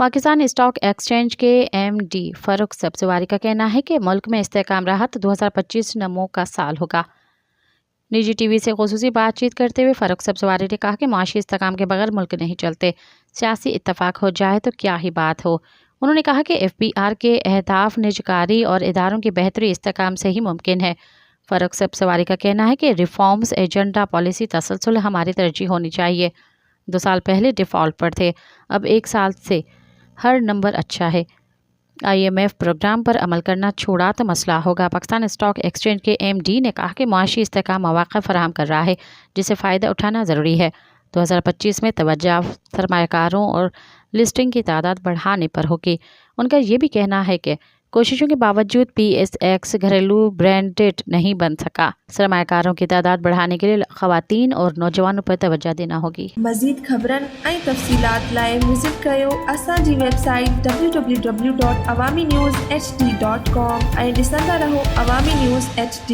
Pakistan stock exchange के MD Farooq Sabzwari का कहना है कि मुल्क में इस्तेहकाम रहा तो 2025 नमो का साल होगा। निजी टीवी से खुसूसी बातचीत करते हुए फ़ारूक सब्ज़वारी ने कहा कि माशी इस्तेहकाम के बगैर मुल्क नहीं चलते, सियासी इत्तफाक हो जाए तो क्या ही बात हो। उन्होंने कहा कि FBR के अहदाफ निजकारी और इदारों की बेहतरी इस्तेहकाम से ही मुमकिन है। फ़ारूक सब्ज़वारी का कहना है कि रिफॉर्म्स एजेंडा पॉलिसी तसलसल हमारी तरजीह होनी चाहिए। 2 साल पहले डिफ़ॉल्ट पर थे, अब 1 साल से हर नंबर अच्छा है। IMF प्रोग्राम पर अमल करना छोड़ा तो मसला होगा। पाकिस्तान स्टॉक एक्सचेंज के MD ने कहा कि मुआशी इस्तेहकाम मौक़ा फराहम कर रहा है, जिसे फ़ायदा उठाना ज़रूरी है। 2025 में तवज्जो सरमायाकारों और लिस्टिंग की तादाद बढ़ाने पर होगी। उनका ये भी कहना है कि कोशिशों के बावजूद PSX घरेलू ब्रांडेड नहीं बन सका। सरमायाकारों की तादाद बढ़ाने के लिए ख़वातीन और नौजवानों पर तवज्जो देना होगी। मज़ीद ख़बरन ऐं तफ़सीलात लाइ विज़िट कयो असांजी वेबसाइट www.awamiNewsHD.com ऐं ॾिसंदा रहो अवामी न्यूज़ HD।